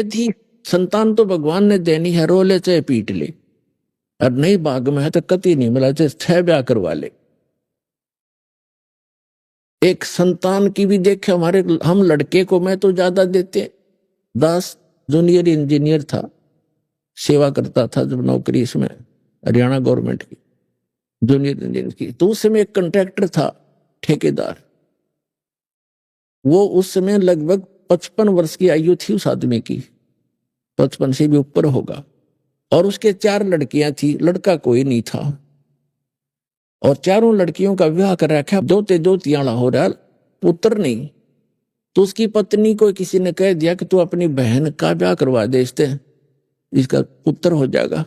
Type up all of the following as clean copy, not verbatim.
थी संतान तो भगवान ने देनी है, रो ले चाहे पीट ले, और नहीं भाग में है तो कति नहीं मिला चाहे 6 ब्याह करवा ले। एक संतान की भी देखे हमारे, हम लड़के को मैं तो ज्यादा देते। दास जूनियर इंजीनियर था, सेवा करता था जब नौकरी इसमें हरियाणा गवर्नमेंट की जूनियर इंजीनियर की, तो उस समय एक कॉन्ट्रैक्टर था ठेकेदार, वो उस समय लगभग 55 वर्ष की आयु थी उस आदमी की, 55 से भी ऊपर होगा, और उसके 4 लड़कियां थी, लड़का कोई नहीं था, और चारों लड़कियों का विवाह कर रखा, जोते जोतियाला हो रहा, पुत्र नहीं। तो उसकी पत्नी को किसी ने कह दिया कि तू अपनी बहन का ब्याह करवा दे, इसका पुत्र हो जाएगा।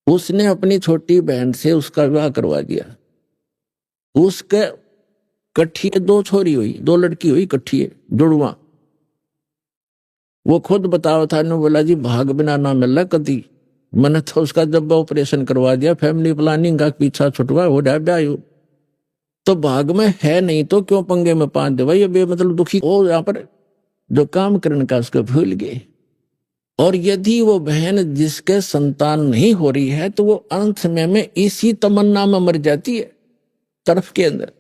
उसने अपनी छोटी बहन से उसका विवाह करवा दिया। उसके कट्ठी 2 छोरी हुई, 2 लड़की हुई कट्ठी जुड़वा। वो खुद बताओ था, ने बोला जी भाग बिना ना मिला कदी, मैंने तो उसका जब ऑपरेशन करवा दिया, फैमिली प्लानिंग का पीछा छुटवा हो रहा ब्याह, तो भाग में है नहीं तो क्यों पंगे में पांच दे भाई, ये मतलब दुखी हो, यहाँ पर जो काम करने का उसको भूल गए। और यदि वो बहन जिसके संतान नहीं हो रही है तो वो अंत समय में इसी तमन्ना में मर जाती है तरफ के अंदर।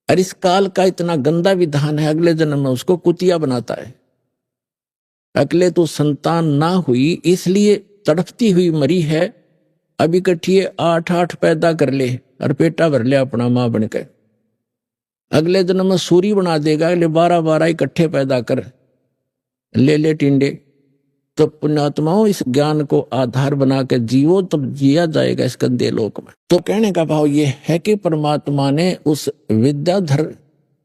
और इस काल का इतना गंदा विधान है, अगले जन्म में उसको कुतिया बनाता है। अगले तो संतान ना हुई इसलिए तड़पती हुई मरी है, अभी कठिए 8 पैदा कर ले और पेटा भर ले अपना मां बनकर, अगले जन्म में सूरी बना देगा, अगले 12 इकट्ठे पैदा कर ले टिंडे। तो पुण्यात्माओं इस ज्ञान को आधार बना के जीवो, तब जिया जाएगा इस गंदे लोक में। तो कहने का भाव ये है कि परमात्मा ने उस विद्याधर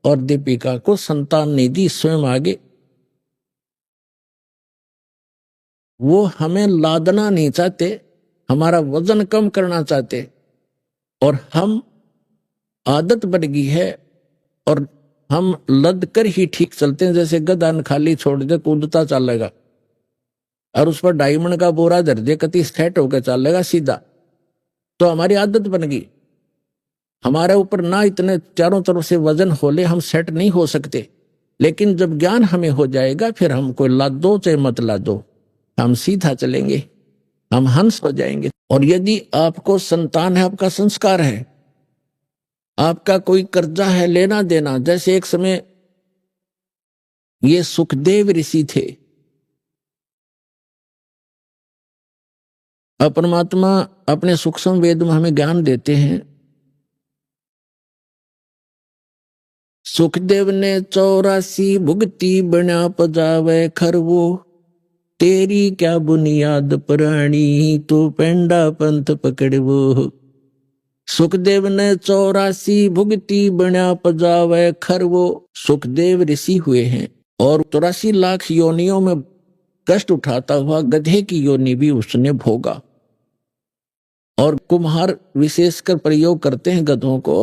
और दीपिका को संतान नहीं दी, स्वयं आगे वो हमें लादना नहीं चाहते, हमारा वजन कम करना चाहते, और हम आदत बन गई है और हम लद कर ही ठीक चलते हैं। जैसे गधा खाली छोड़ दे कूदता चलेगा, और उस पर डायमंड का बोरा धर दे कति सेट होकर चलेगा सीधा। तो हमारी आदत बन गई, हमारे ऊपर ना इतने चारों तरफ से वजन होले, हम सेट नहीं हो सकते। लेकिन जब ज्ञान हमें हो जाएगा, फिर हमको लादो चाहे मत लादो, हम सीधा चलेंगे, हम हंस हो जाएंगे। और यदि आपको संतान है, आपका संस्कार है, आपका कोई कर्जा है लेना देना, जैसे एक समय ये सुखदेव ऋषि थे, परमात्मा अपने सूक्ष्म वेद में हमें ज्ञान देते हैं। सुखदेव ने 84 भुगती बना पजावे खरवो, तेरी क्या बुनियाद पुरानी, तो पेंडा पंथ पकड़वो। सुखदेव ने 84 भुगती बना पजावे खरवो, सुखदेव ऋषि हुए हैं और 84 लाख योनियों में कष्ट उठाता हुआ गधे की योनि भी उसने भोगा। और कुम्हार विशेषकर प्रयोग करते हैं गधों को,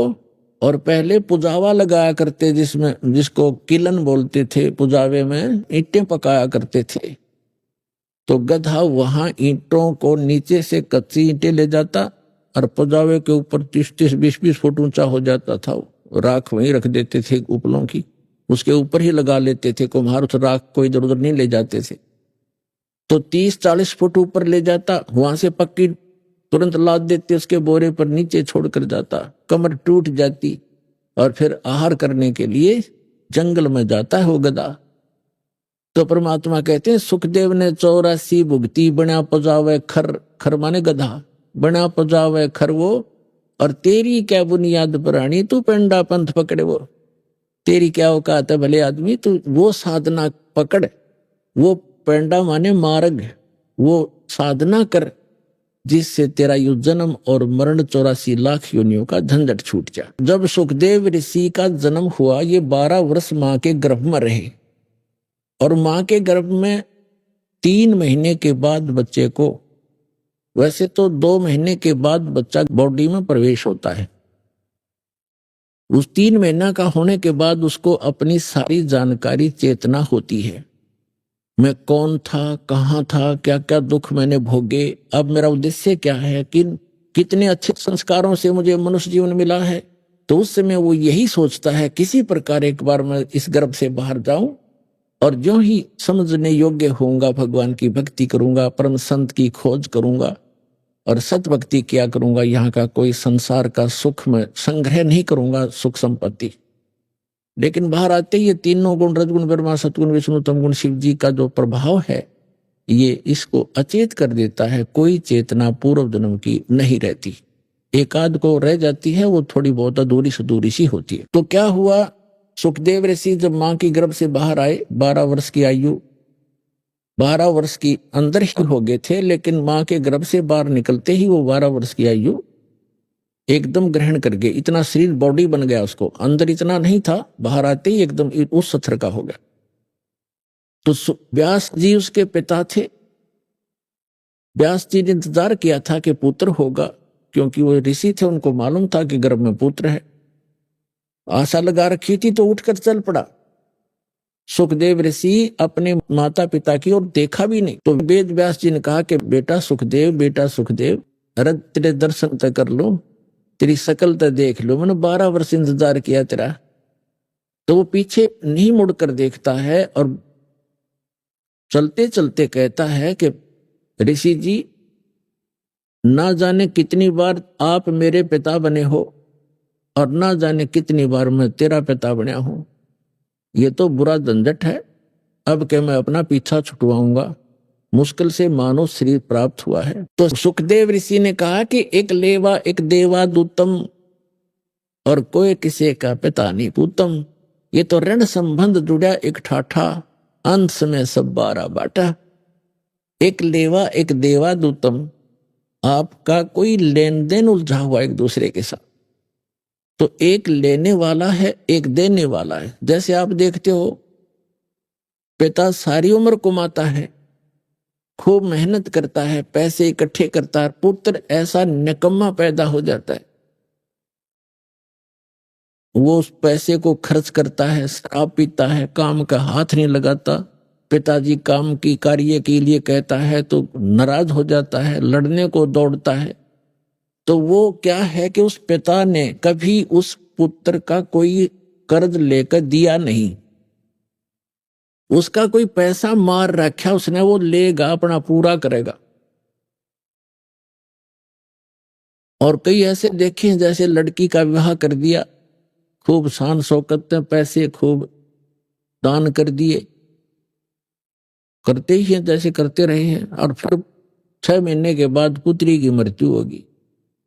और पहले पुजावा लगाया करते, जिसको किलन बोलते थे, पुजावे में ईंटें पकाया करते थे। तो गधा वहां ईंटों को नीचे से कच्ची ईंटें ले जाता और पुजावे के ऊपर 30-30, 20-20 फुट ऊंचा हो जाता था, राख वहीं रख देते थे उपलों की, उसके ऊपर ही लगा लेते थे कुम्हार, उस राख को इधर उधर नहीं ले जाते थे। तो 30-40 फुट ऊपर ले जाता, वहां से पक्की तुरंत लाद देते, उसके बोरे पर नीचे छोड़कर जाता, कमर टूट जाती, और फिर आहार करने के लिए जंगल में जाता है वो गधा। तो परमात्मा कहते हैं सुखदेव ने 84 भुगती बना पजावे खर, खर माने गधा, बना पजावे खर वो, और तेरी क्या बुनियाद पुरानी, तू पेंडा पंथ पकड़े वो। तेरी क्या औकात है भले आदमी, तू वो साधना पकड़, वो पेंडा माने मार्ग, वो साधना कर जिससे तेरा यु जन्म और मरण 84 लाख योनियों का झंझट छूट जा। जब सुखदेव ऋषि का जन्म हुआ, ये 12 वर्ष मां के गर्भ में रहे, और मां के गर्भ में 3 महीने के बाद बच्चे को, वैसे तो 2 महीने के बाद बच्चा बॉडी में प्रवेश होता है, उस 3 महीना का होने के बाद उसको अपनी सारी जानकारी चेतना होती है। मैं कौन था, कहाँ था, क्या क्या दुख मैंने भोगे, अब मेरा उद्देश्य क्या है, कितने अच्छे संस्कारों से मुझे मनुष्य जीवन मिला है। तो उस समय वो यही सोचता है किसी प्रकार एक बार मैं इस गर्भ से बाहर जाऊं और जो ही समझने योग्य होऊंगा, भगवान की भक्ति करूंगा, परम संत की खोज करूंगा और सत भक्ति किया करूंगा, यहाँ का कोई संसार का सुख में संग्रह नहीं करूंगा, सुख संपत्ति। लेकिन बाहर आते ही ये तीनों गुण, रजगुण ब्रह्मा, सतगुण विष्णु, तमगुण शिव जी का जो प्रभाव है, ये इसको अचेत कर देता है। कोई चेतना पूर्व जन्म की नहीं रहती, एकाध को रह जाती है, वो थोड़ी बहुत अधूरी सधूरी सी होती है। तो क्या हुआ, सुखदेव ऋषि जब मां की गर्भ से बाहर आए, 12 वर्ष की आयु, 12 वर्ष की अंदर ही हो गए थे, लेकिन मां के गर्भ से बाहर निकलते ही वो 12 वर्ष की आयु एकदम ग्रहण कर गए। इतना शरीर बॉडी बन गया उसको, अंदर इतना नहीं था, बाहर आते ही एकदम उस सत्र का हो गया। तो व्यास जी उसके पिता थे। व्यास जी ने इंतजार किया था कि पुत्र होगा, क्योंकि वो ऋषि थे, उनको मालूम था कि गर्भ में पुत्र है, आशा लगा रखी थी। तो उठकर चल पड़ा सुखदेव ऋषि अपने माता पिता की ओर, देखा भी नहीं। तो वेद व्यास जी ने कहा कि बेटा सुखदेव, बेटा सुखदेव, अरे तेरे दर्शन तक कर लो, तेरी शकल तक देख लो, मैंने 12 वर्ष इंतजार किया तेरा। तो वो पीछे नहीं मुड़कर देखता है और चलते चलते कहता है कि ऋषि जी, ना जाने कितनी बार आप मेरे पिता बने हो और ना जाने कितनी बार मैं तेरा पिता बना हूं, ये तो बुरा झंझट है। अब क्या मैं अपना पीछा छुटवाऊंगा, मुश्किल से मानव शरीर प्राप्त हुआ है। तो सुखदेव ऋषि ने कहा कि एक लेवा एक देवा दूतम, और कोई किसी का पिता नहीं पूतम। ये तो ऋण संबंध जुड़ा एक ठाठा, अंत में सब 12 बाटा। एक लेवा एक देवा दूतम, आपका कोई लेन देन उलझा हुआ एक दूसरे के साथ। तो एक लेने वाला है, एक देने वाला है। जैसे आप देखते हो, पिता सारी उम्र कमाता है, खूब मेहनत करता है, पैसे इकट्ठे करता है, पुत्र ऐसा निकम्मा पैदा हो जाता है, वो उस पैसे को खर्च करता है, शराब पीता है, काम का हाथ नहीं लगाता। पिताजी काम की कार्य के लिए कहता है तो नाराज हो जाता है, लड़ने को दौड़ता है। तो वो क्या है कि उस पिता ने कभी उस पुत्र का कोई कर्ज लेकर दिया नहीं, उसका कोई पैसा मार रखा उसने, वो लेगा, अपना पूरा करेगा। और कई ऐसे देखे हैं, जैसे लड़की का विवाह कर दिया, खूब शान शौकत, पैसे खूब दान कर दिए, करते ही हैं जैसे करते रहे हैं, और फिर 6 महीने के बाद पुत्री की मृत्यु होगी।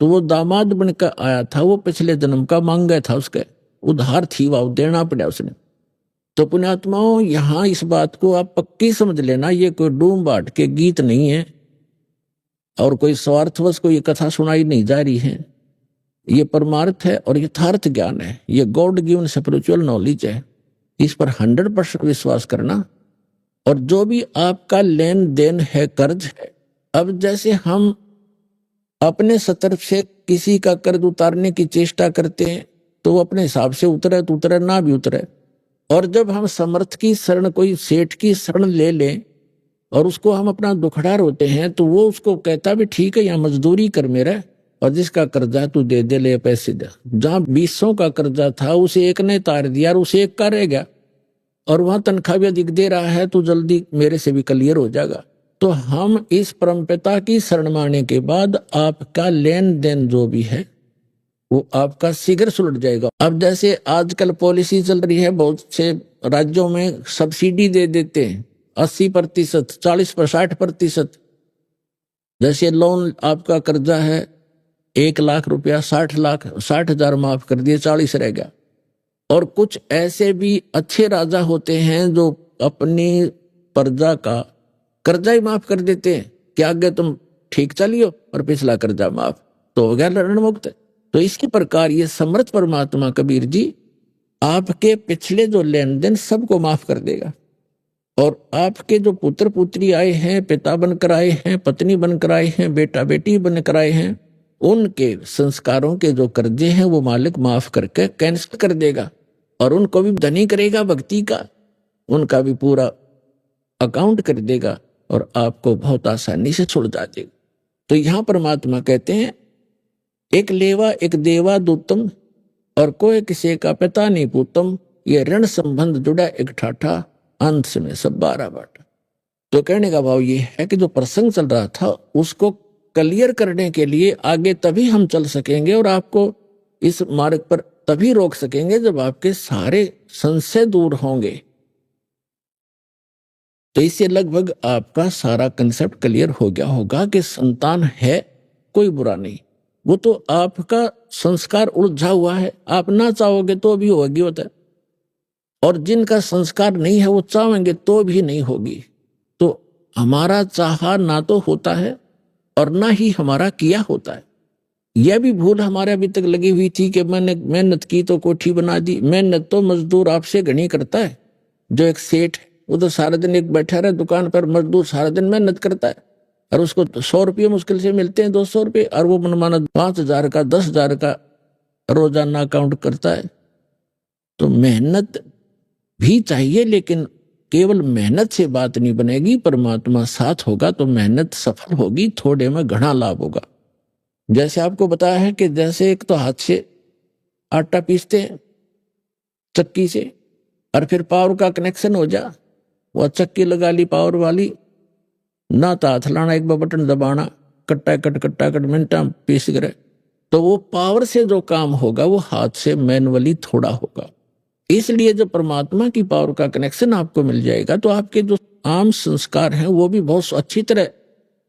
तो वो दामाद बनकर आया था, वो पिछले जन्म का मांगा था, उसके उधार थी, वो देना पड़ा उसने। तो पुण्यात्माओं, यहां इस बात को आप पक्की समझ लेना, ये कोई डूम बाट के गीत नहीं है और कोई स्वार्थवश को ये कथा सुनाई नहीं जा रही है। ये परमार्थ है और यथार्थ ज्ञान है, ये गॉड गिवन स्पिरिचुअल नॉलेज है। इस पर 100% विश्वास करना। और जो भी आपका लेन देन है, कर्ज है, अब जैसे हम अपने सतर से किसी का कर्ज उतारने की चेष्टा करते हैं तो वो अपने हिसाब से उतरे तो उतरे, ना भी उतरे। और जब हम समर्थ की शरण, कोई सेठ की शरण ले लें और उसको हम अपना दुखड़ा रोते हैं, तो वो उसको कहता भी ठीक है, यहाँ मजदूरी कर मेरा, और जिसका कर्जा तू दे दे, ले पैसे दे। जहां 200 का कर्जा था, उसे एक ने तार दिया और उसे एक का रह गया, और वहां तनख्वाह भी अधिक दे रहा है, तो जल्दी मेरे से भी क्लियर हो जाएगा। तो हम इस परमपिता की शरण माने के बाद आपका लेन देन जो भी है वो आपका शीघ्र सुलट जाएगा। अब जैसे आजकल पॉलिसी चल रही है, बहुत से राज्यों में सब्सिडी दे देते हैं 80%, 40%, 60%। जैसे लोन, आपका कर्जा है 1 लाख रुपया, 60,60,000 माफ कर दिए, 40 रह गया। और कुछ ऐसे भी अच्छे राजा होते हैं जो अपनी प्रजा का कर्जा ही माफ कर देते हैं कि आगे तुम ठीक चलियो और पिछला कर्जा माफ, तो हो गया ऋण मुक्त। तो इसी प्रकार ये समर्थ परमात्मा कबीर जी आपके पिछले जो लेन देन सबको माफ कर देगा। और आपके जो पुत्र पुत्री आए हैं, पिता बनकर आए हैं, पत्नी बनकर आए हैं, बेटा बेटी बनकर आए हैं, उनके संस्कारों के जो कर्जे हैं वो मालिक माफ करके कैंसिल कर देगा, और उनको भी धनी करेगा भक्ति का, उनका भी पूरा अकाउंट कर देगा और आपको बहुत आसानी से छुड़वा देगा। तो यहां परमात्मा कहते हैं, एक लेवा एक देवा दूतम, और कोई किसी का पिता नहीं पूतम। ये ऋण संबंध जुड़ा एक ठाठा, अंश में सब 12 बांटा। तो कहने का भाव ये है कि जो प्रसंग चल रहा था उसको क्लियर करने के लिए आगे तभी हम चल सकेंगे और आपको इस मार्ग पर तभी रोक सकेंगे जब आपके सारे संशय दूर होंगे। तो इससे लगभग आपका सारा कंसेप्ट क्लियर हो गया होगा कि संतान है कोई बुरा नहीं, वो तो आपका संस्कार उलझा हुआ है, आप ना चाहोगे तो भी होगी होता है, और जिनका संस्कार नहीं है वो चाहेंगे तो भी नहीं होगी। तो हमारा चाहा ना तो होता है और ना ही हमारा किया होता है। यह भी भूल हमारे अभी तक लगी हुई थी कि मैंने मेहनत की तो कोठी बना दी। मेहनत तो मजदूर आपसे घनी करता है। जो एक सेठ वो तो सारा दिन एक बैठा रहे दुकान पर, मजदूर सारा दिन मेहनत करता है और उसको 100 रुपये मुश्किल से मिलते हैं, 200 रुपये, और वो मनमाना 5,000 का 10,000 का रोजाना अकाउंट करता है। तो मेहनत भी चाहिए, लेकिन केवल मेहनत से बात नहीं बनेगी। परमात्मा साथ होगा तो मेहनत सफल होगी, थोड़े में घना लाभ होगा। जैसे आपको बताया है कि जैसे एक तो हाथ से आटा पीसते हैं चक्की से, और फिर पावर का कनेक्शन हो जा, वह चक्की लगा ली पावर वाली, ना तो हाथ लाना, एक बार बटन दबाना, कट्टा कट मिनटा पीस करे। तो वो पावर से जो काम होगा वो हाथ से मैनुअली थोड़ा होगा। इसलिए जब परमात्मा की पावर का कनेक्शन आपको मिल जाएगा तो आपके जो आम संस्कार हैं वो भी बहुत अच्छी तरह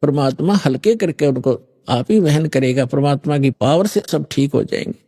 परमात्मा हल्के करके उनको आप ही वहन करेगा। परमात्मा की पावर से सब ठीक हो जाएंगे।